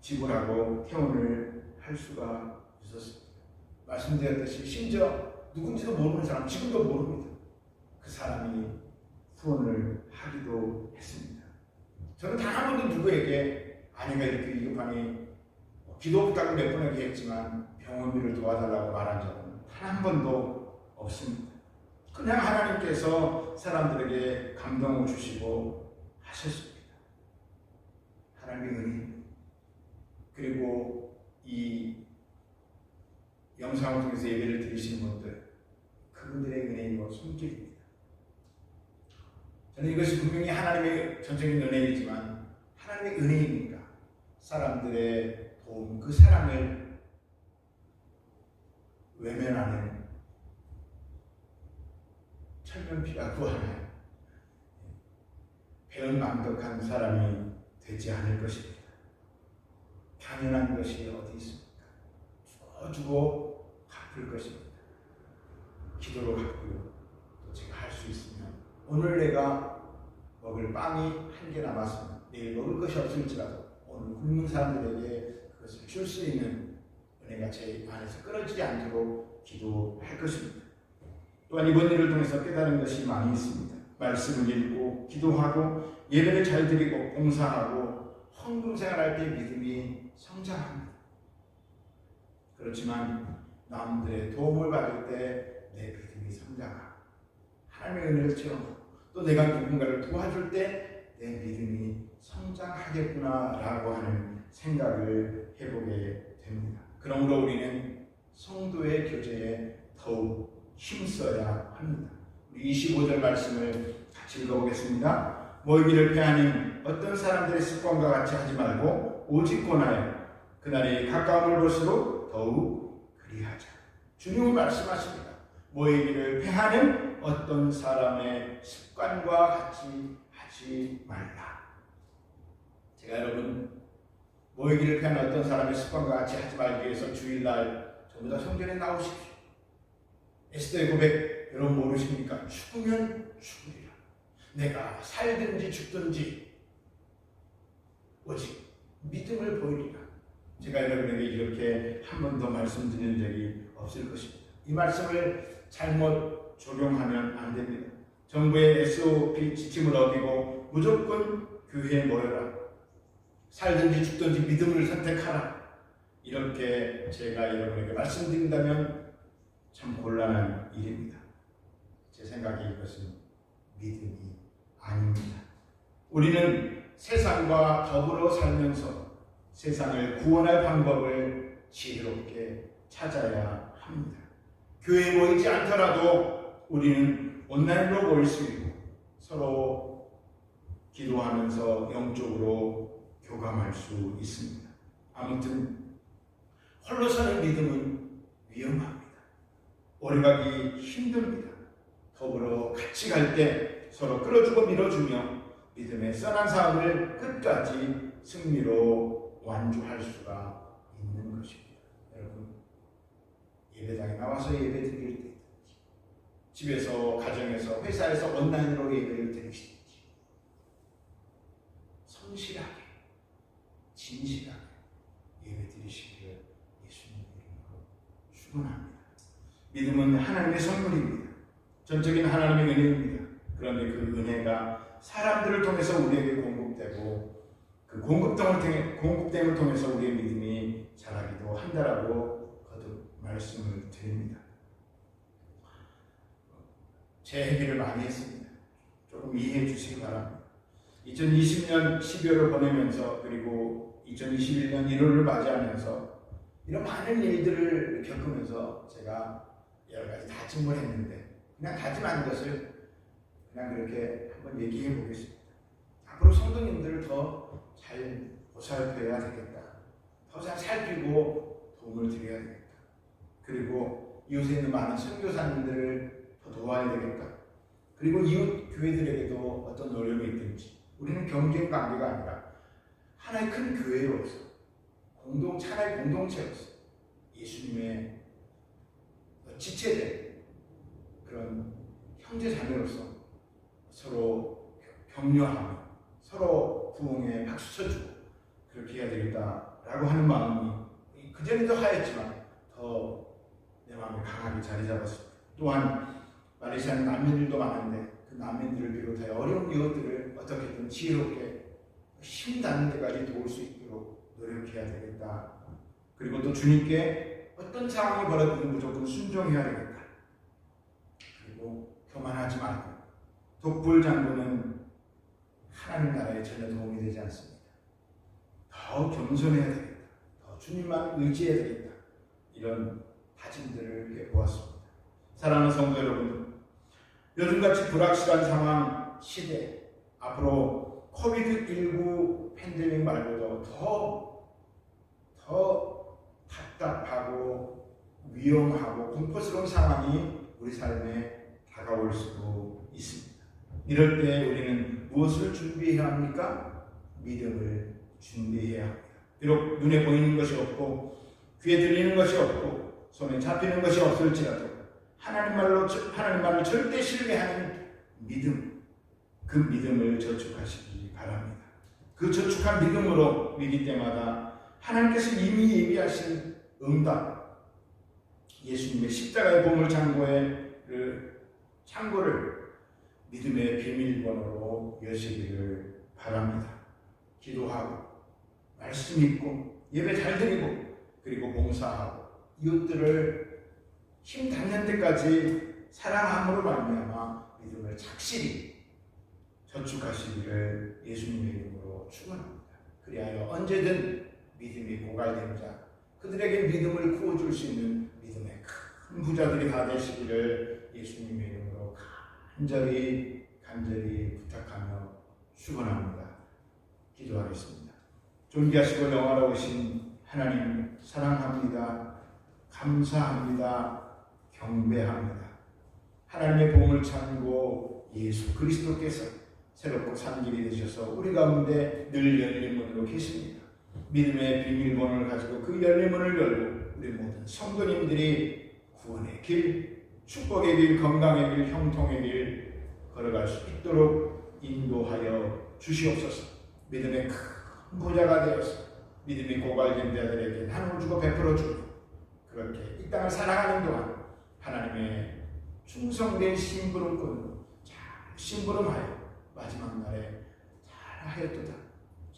지불하고 퇴원을 할 수가 있었습니다. 말씀드렸듯이 심지어 누군지도 모르는 사람, 지금도 모릅니다. 그 사람이 후원을 하기도 했습니다. 저는 단 한 번도 누구에게 아내가 이렇게 위급하니 기도 부탁을 몇 번이나 했지만 병원비를 도와달라고 말한 적은 단 한 번도 없습니다. 그냥 하나님께서 사람들에게 감동을 주시고 하셨습니다. 하나님의 은혜. 그리고 이 영상을 통해서 예배를 드리신 분들, 그분들의 은혜이고 손길입니다. 저는 이것이 분명히 하나님의 전적인 은혜이지만 하나님의 은혜이니까 사람들의 도움, 그 사랑을 외면하는 철면피라고 하나요? 배은망덕한 사람이 되지 않을 것입니다. 당연한 것이 어디 있습니까? 주고 갚을 것입니다. 기도로 갚고요. 또 제가 할 수 있으면 오늘 내가 먹을 빵이 한 개 남았으면 내일 먹을 것이 없을지라도 오늘 굶는 사람들에게 그것을 줄 수 있는 은혜가 제 안에서 끊어지지 않도록 기도할 것입니다. 또한 이번 일을 통해서 깨달은 것이 많이 있습니다. 말씀을 읽고 기도하고 예배를 잘 드리고 봉사하고 헌금 생활할 때 믿음이 성장합니다. 그렇지만 남들의 도움을 받을 때 내 믿음이 성장하고 하나님의 은혜를 체험하고 또 내가 누군가를 도와줄 때 내 믿음이 성장하겠구나라고 하는 생각을 해보게 됩니다. 그러므로 우리는 성도의 교제에 더욱 힘써야 합니다. 우리 25절 말씀을 같이 읽어보겠습니다. 모이기를 패하는 어떤 사람들의 습관과 같이 하지 말고 오직 권하여 그날이 가까움을 볼수록 더욱 그리하자. 주님은 말씀하십니다. 모이기를 패하는 어떤 사람의 습관과 같이 하지 말라. 제가 여러분 모이기를 패하는 어떤 사람의 습관과 같이 하지 말기 위해서 주일날 전부 다 성전에 나오십시오. 에스더의 고백 여러분 모르십니까? 죽으면 죽으리라. 내가 살든지 죽든지 오직 믿음을 보이리라. 제가 여러분에게 이렇게 한 번 더 말씀드린 적이 없을 것입니다. 이 말씀을 잘못 적용하면 안 됩니다. 정부의 SOP 지침을 어기고 무조건 교회에 모여라. 살든지 죽든지 믿음을 선택하라. 이렇게 제가 여러분에게 말씀드린다면 참 곤란한 일입니다. 제 생각에 이것은 믿음이 아닙니다. 우리는 세상과 더불어 살면서 세상을 구원할 방법을 지혜롭게 찾아야 합니다. 교회에 모이지 않더라도 우리는 온라인으로 모일 수 있고 서로 기도하면서 영적으로 교감할 수 있습니다. 아무튼 홀로 사는 믿음은 위험합니다. 오래가기 힘듭니다. 더불어 같이 갈 때 서로 끌어주고 밀어주며 믿음의 선한 삶을 끝까지 승리로 완주할 수가 있는 것입니다. 여러분 예배당에 나와서 예배 드릴 때든지 집에서 가정에서 회사에서 온라인으로 예배를 드리시든지 성실하게 진실하게 예배 드리시기를 예수님 이름으로 축원합니다. 믿음은 하나님의 선물입니다. 전적인 하나님의 은혜입니다. 그런데 그 은혜가 사람들을 통해서 우리에게 공급되고 그 공급됨을 통해서 우리의 믿음이 자라기도 한다라고 거듭 말씀을 드립니다. 제 얘기를 많이 했습니다. 조금 이해해 주시기 바랍니다. 2020년 12월을 보내면서 그리고 2021년 1월을 맞이하면서 이런 많은 일들을 겪으면서 제가 여러 가지 다짐을 했는데 그냥 다짐한 것을 그냥 그렇게 한번 얘기해 보겠습니다. 앞으로 성도님들을 더 잘 보살펴야 되겠다. 더 잘 살피고 도움을 드려야 되겠다. 그리고 이웃에 있는 많은 선교사님들을 더 도와야 되겠다. 그리고 이웃 교회들에게도 어떤 어려움이 있든지 우리는 경쟁 관계가 아니라 하나의 큰 교회로서 하나의 공동체로서 예수님의 지체된 그런 형제 자매로서 서로 격려하며 서로 부흥에 박수 쳐주고 그렇게 해야 되겠다라고 하는 마음이 그전에도 하였지만 더 내 마음에 강하게 자리 잡았습니다. 또한 말레이시아는 난민들도 많은데 그 난민들을 비롯하여 어려운 이웃들을 어떻게든 지혜롭게 힘 닿는 데까지 도울 수 있도록 노력해야 되겠다. 그리고 또 주님께 어떤 상황이 벌어지든 무조건 순종해야 되겠다. 그리고 교만하지 말고 독불장군은 하나님 나라에 전혀 도움이 되지 않습니다. 더 겸손해야 되겠다. 더 주님만 의지해야 되겠다. 이런 다짐들을 해보았습니다. 사랑하는 성도 여러분, 요즘같이 불확실한 상황 시대 앞으로 코비드19 팬데믹 말고도 더 답답하고 위험하고 공포스러운 상황이 우리 삶에 다가올 수도 있습니다. 이럴 때 우리는 무엇을 준비해야 합니까? 믿음을 준비해야 합니다. 비록 눈에 보이는 것이 없고 귀에 들리는 것이 없고 손에 잡히는 것이 없을지라도 하나님 말을 절대 신뢰하는 믿음, 그 믿음을 저축하시기 바랍니다. 그 저축한 믿음으로 위기 때마다 하나님께서 이미 예비하신 응답, 예수님의 십자가의 보물 창고를 믿음의 비밀번호로 여시기를 바랍니다. 기도하고 말씀 읽고 예배 잘 드리고 그리고 봉사하고 이웃들을 힘 닿는 데까지 사랑함으로 말미암아 믿음을 착실히 저축하시기를 예수님의 이름으로 축원합니다. 그리하여 언제든 믿음이 고갈된 자, 그들에게 믿음을 구워줄 수 있는 믿음의 큰 부자들이 다 되시기를 예수님의 이름으로 간절히 부탁하며 축원합니다. 기도하겠습니다. 존귀하시고 영화로우신 하나님 사랑합니다. 감사합니다. 경배합니다. 하나님의 보물 창고 예수 그리스도께서 새롭고 산 길이 되셔서 우리 가운데 늘 열린 문으로 계십니다. 믿음의 비밀번호를 가지고 그 열린 문을 열고 우리 모든 성도님들이 구원의 길, 축복의 길, 건강의 길, 형통의 길 걸어갈 수 있도록 인도하여 주시옵소서. 믿음의 큰 부자가 되어서 믿음이 고갈된 자들에게 나눔을 주고 베풀어 주고 그렇게 이 땅을 살아가는 동안 하나님의 충성된 심부름꾼으로 잘 심부름하여 마지막 날에 잘하였도다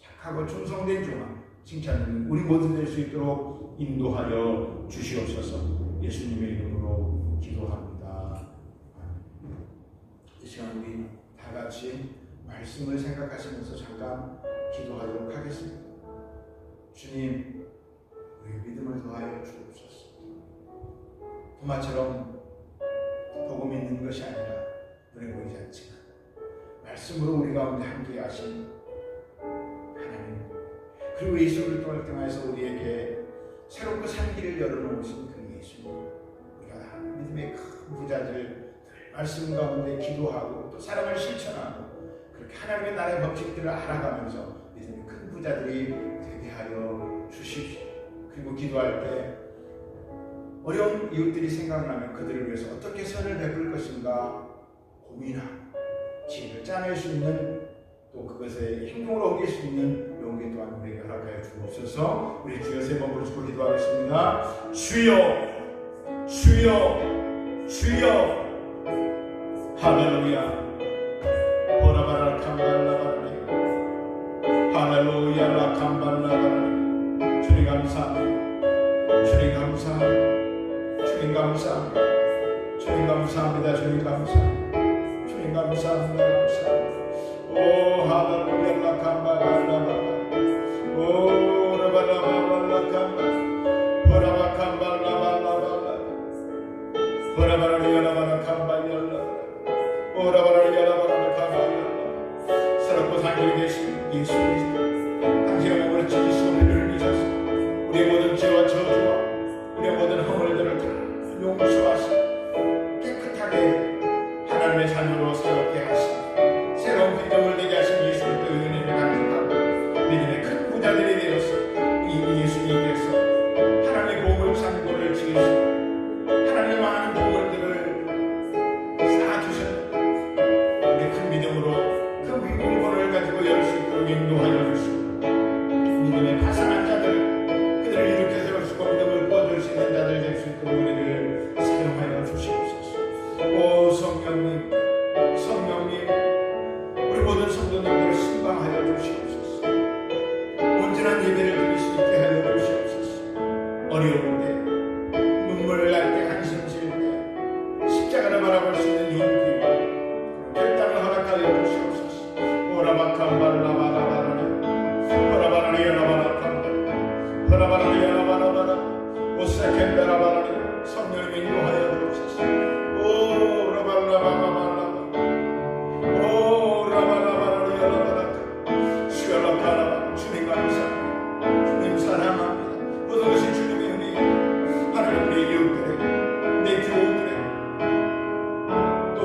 착하고 충성된 종아 칭찬하는 우리 모두 될 수 있도록 인도하여 주시옵소서. 예수님의 이름으로 기도합니다. 이 시간 우리 다 같이 말씀을 생각하시면서 잠깐 기도하도록 하겠습니다. 주님, 우리의 믿음을 더하여 주옵소서. 도마처럼 보고 믿는 것이 아니라 눈에 보이지 않지만 말씀으로 우리 가운데 함께 하신 하나님, 그리고 예수 그리스도를 통해서 우리에게 새롭고 산 길을 열어놓으신 그 예수님, 우리가 믿음의 큰 부자들 말씀 가운데 기도하고 또 사랑을 실천하고 그렇게 하나님의 나라의 법칙들을 알아가면서 믿음의 큰 부자들이 되게 하여 주십시오. 그리고 기도할 때 어려운 이웃들이 생각나면 그들을 위해서 어떻게 선을 베풀 것인가 고민하고 지혜를 짜낼 수 있는 또 그것에 행동으로 옮길 수 있는 용기 또한 우리에게 허락하여 주옵소서. 우리 주여 세 번 부르시고 기도하겠습니다. 주여, 주여, 주여. 할렐루야. 보라바라 캄발라바라리. 할렐루야 라캄발라바라리. 주님 감사합니다. 주님 감사합니다. 주님 감사합니다. 주님 감사합니다. 주님 감사합니다. 주님 감사합니다. 감사합니다. 오 할렐루야 라캄발라바라. 오 라바라바라 캄발. 보라바캄발라바라바라. 보라바라리야라바라 캄발열라. 오라바라리야라바라 캄발열라. 새롭고 산길이 되신 예수 그리스도, 당신의 몸으로 찢으시고 우리를 흘리셔서 우리의 모든 죄와 저주와 우리의 모든 허물들을 다 용서하시고 깨끗하게 하나님의 자녀로 새롭게 하시고 새로운 긍정을 되게 하신 예수 그리스도의 은혜를 간직하고 믿음의 큰 부자들이 되어서 이 예수님께서 하나님의 보물 창고를 지으시고 하나님의 많은 보물들을 쌓아주셨는데 우리 큰 믿음으로 그 비밀번호를 가지고 열 수 있도록 인도하여 주시고 믿음의 파산한 자들 그들을 일으켜 세우시고 믿음을 부어줄 수 있는 자들 될 수 있도록 우리를 사용하여 주시옵소서. 오 성령님, 성령님, 우리 모든 성도님들을 신방하여 주시옵소서. 온전한 예배를 드릴 수 있게 하여 주시옵소서. 어려울 때, 눈물 날 때, 한심 질 때, 십자가를 바라볼 수 있는 용기와 결단을 허락하여 주시옵소서. 오라바캄발라바라바라니, 오라바라리야라바라캄발, 오라바라리야라바라바라, 오세켄베라바라니, 성령님 인도하여 주옵소서. 오라바라바바바라바, 오라바라바라리야라바라카, 수야라바라바. 주님 감사합니다. 주님 사랑합니다. 모든 것이 주님의 은혜입니다. 하나님 우리 이웃들에게, 내 교우들에게, 또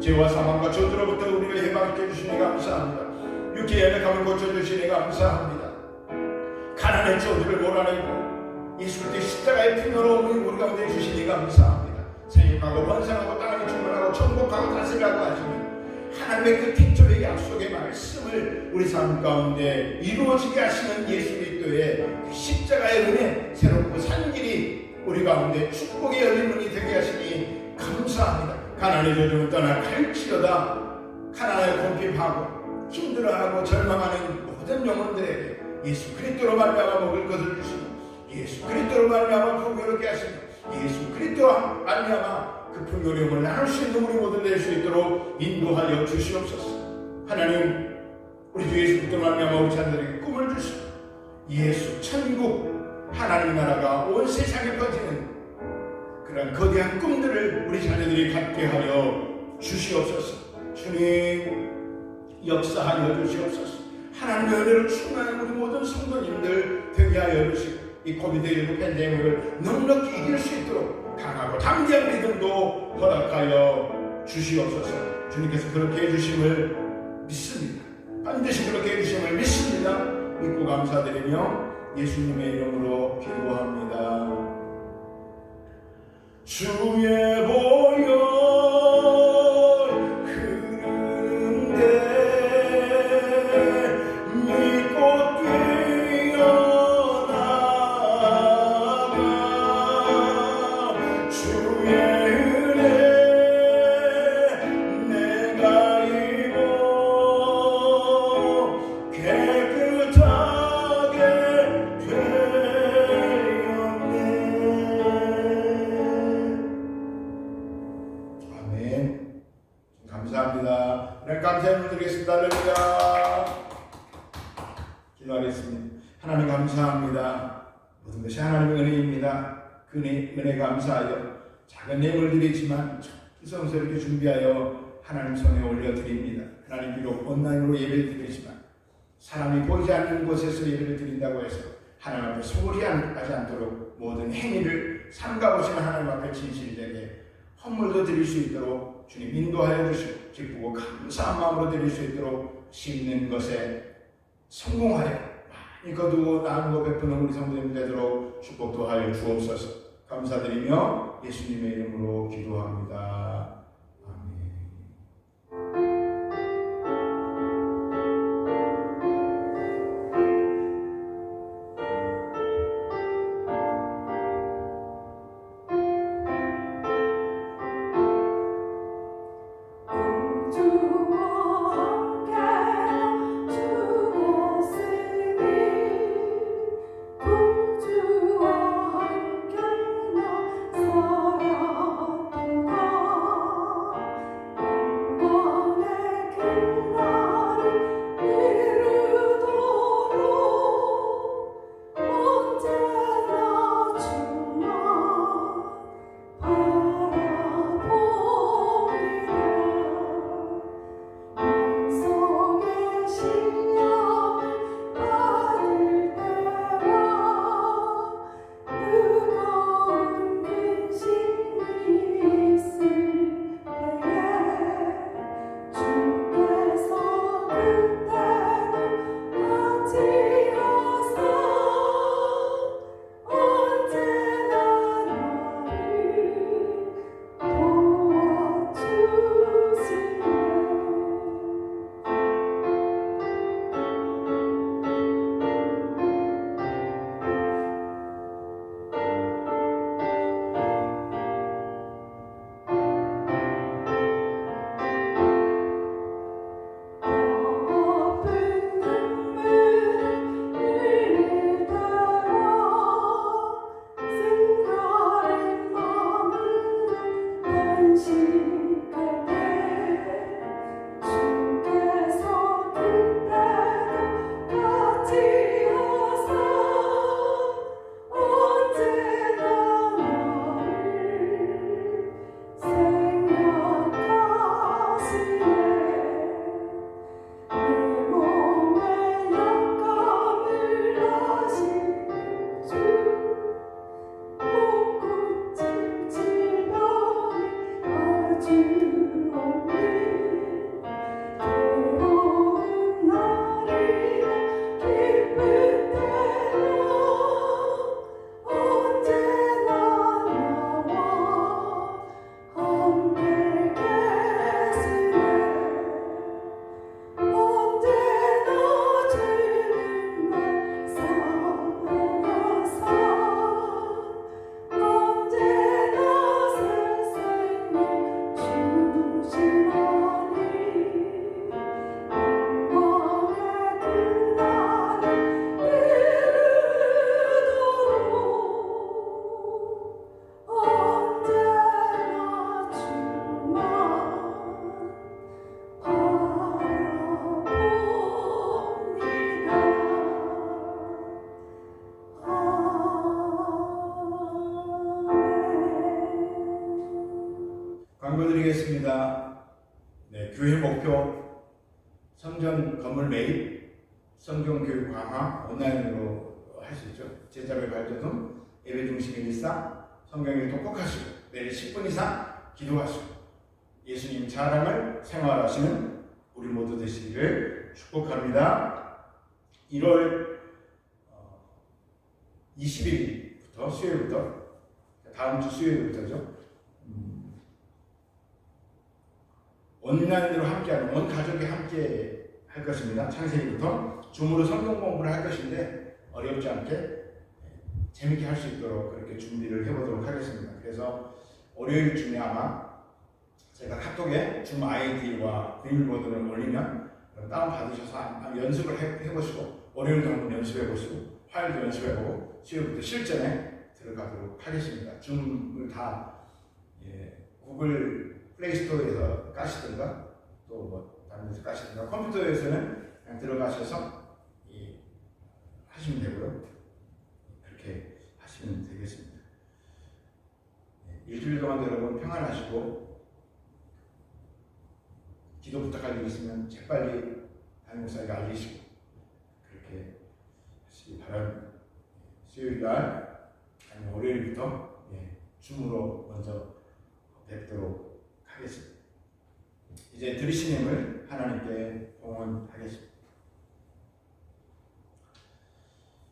죄와 사망과 저주로부터 우리를 해방시켜 주시니 감사합니다. 육체의 연약함을 고쳐주시니 감사합니다. 가난의 저주를 몰아내고 예수 그리스도의 십자가의 피로 우리 가운데 주시니 감사합니다. 생육하고 번성하고 땅을 충만하고 천국하고 다스리라고 하시니 하나님의 그 택조의 약속의 말씀을 우리 삶 가운데 이루어지게 하시는 예수 그리스도의 그 십자가의 은혜, 새롭고 산 길이 우리 가운데 축복의 열린 문이 되게 하시니 감사합니다. 가난의 저주는 떠나 갈지어다. 가난을 공핍하고 힘들어하고 절망하는 모든 영혼들에게 예수 그리스도로 말미암아 먹을 것을 주시고 예수 그리스도로 말미암아 풍요롭게 하시고 예수 그리스도와 말미암아 그 풍요로움을 나눌 수 있는 우리 모두 될 수 있도록 인도하여 주시옵소서. 하나님, 우리 주 예수 그리스도로 말미암아 우리 자녀들에게 꿈을 주시고 예수 천국 하나님 나라가 온 세상에 퍼지는 그런 거대한 꿈들을 우리 자녀들이 갖게 하여 주시옵소서. 주님, 역사하여 주시옵소서. 하나님의 은혜를 충만한 우리 모든 성도님들 되게 하여 주시고 이 코비드19 팬데믹을 넉넉히 이길 수 있도록 강하고 담대한 믿음도 허락하여 주시옵소서. 주님께서 그렇게 해주심을 믿습니다. 반드시 그렇게 해주심을 믿습니다. 믿고 감사드리며 예수님의 이름으로 기도합니다. 주의 보혈 감사합니다. 오늘 감사를 드리겠습니다. 할렐루야. 기도하겠습니다. 하나님 감사합니다. 모든 것이 하나님의 은혜입니다. 그 은혜 감사하여 작은 예물들이지만 기성스럽게 준비하여 하나님 손에 올려드립니다. 하나님 비록 온라인으로 예배를 드리지만 사람이 보이지 않는 곳에서 예배를 드린다고 해서 하나님 앞에 소홀히 하지 않도록 모든 행위를 삼가보시는 하나님 앞에 진실되게 헌물도 드릴 수 있도록 주님 인도하여 주시고 기쁘고 감사한 마음으로 드릴 수 있도록 심는 것에 성공하여 많이 거두고 나누고 베푸는 우리 성도님 되도록 축복도 하여 주옵소서. 감사드리며 예수님의 이름으로 기도합니다. 기도드리겠습니다. 네, 교회 목표 성전 건물 매입, 성경 교육 강화, 온라인으로 할 수 있죠. 제자별 발전등, 예배 중심 일상, 성경 읽기 꼭 하시고 매일 10분 이상 기도하시고 예수님 자랑을 생활하시는 우리 모두 되시기를 축복합니다. 1월 20일부터 수요일부터 다음 주 수요일부터죠. 온라인으로 함께하는 온 가족이 함께 할 것입니다. 창세기부터 줌으로 성경 공부를 할 것인데 어렵지 않게 재밌게 할 수 있도록 그렇게 준비를 해보도록 하겠습니다. 그래서 월요일쯤에 아마 제가 카톡에 줌 아이디와 비밀번호를 올리면 다운받으셔서 연습을 해보시고 월요일도 한번 연습해보시고 화요일도 연습해보고 수요일부터 실전에 들어가도록 하겠습니다. 줌을 다 구글 플레이스토어에서 까시든가 또 뭐 다른 데서 까시든가 컴퓨터에서는 그냥 들어가셔서 하시면 되고요. 그렇게 하시면 되겠습니다. 일주일 동안 여러분 평안하시고 기도 부탁할 일 있으면 재빨리 담임 목사에게 알리시고 그렇게 하시기 바랍니다. 수요일날 아니면 월요일부터 줌으로 먼저 뵙도록 하겠습니다. 이제 들으신 힘을 하나님께 봉헌하겠습니다.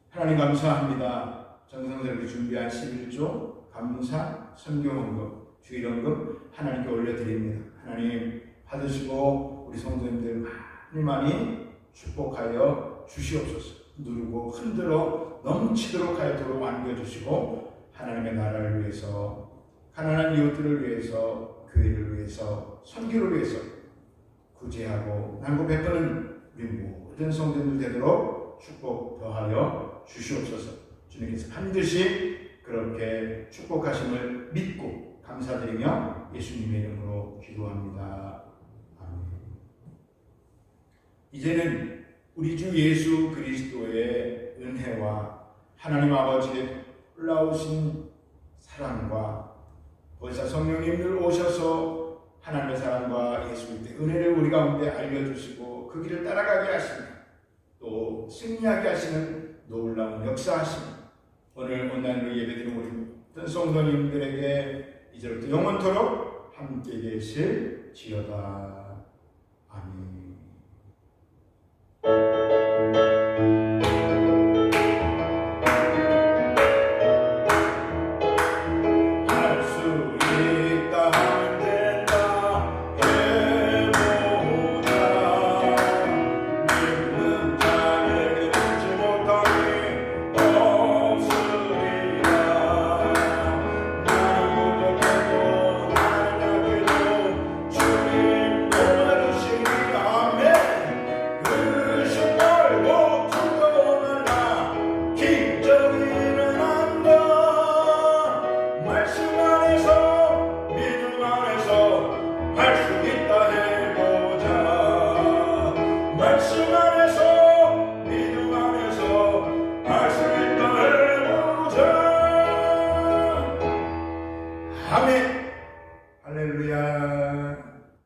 하나님 감사합니다. 정성스럽게 준비한 11조 감사 선교헌금 주일헌금 하나님께 올려드립니다. 하나님 받으시고 우리 성도님들 많이 축복하여 주시옵소서. 누르고 흔들어 넘치도록 하도록 안겨주시고 하나님의 나라를 위해서 가난한 이웃들을 위해서 교회를 위해서 선교를 위해서 구제하고 난고 베푸는 우리 모든 성도님들 되도록 축복 더하여 주시옵소서. 주님께서 반드시 그렇게 축복하심을 믿고 감사드리며 예수님의 이름으로 기도합니다. 아멘. 이제는 우리 주 예수 그리스도의 은혜와 하나님 아버지의 놀라우신 사랑과 보혜사 성령님들 오셔서 하나님의 사랑과 예수 그리스도의 은혜를 우리 가운데 알려주시고 그 길을 따라가게 하시는 또 승리하게 하시는 놀라운 역사하심 오늘 온라인으로 예배드리는 우리 모든 성도님들에게 이제부터 영원토록 함께 계실지어다. 아멘. 아멘.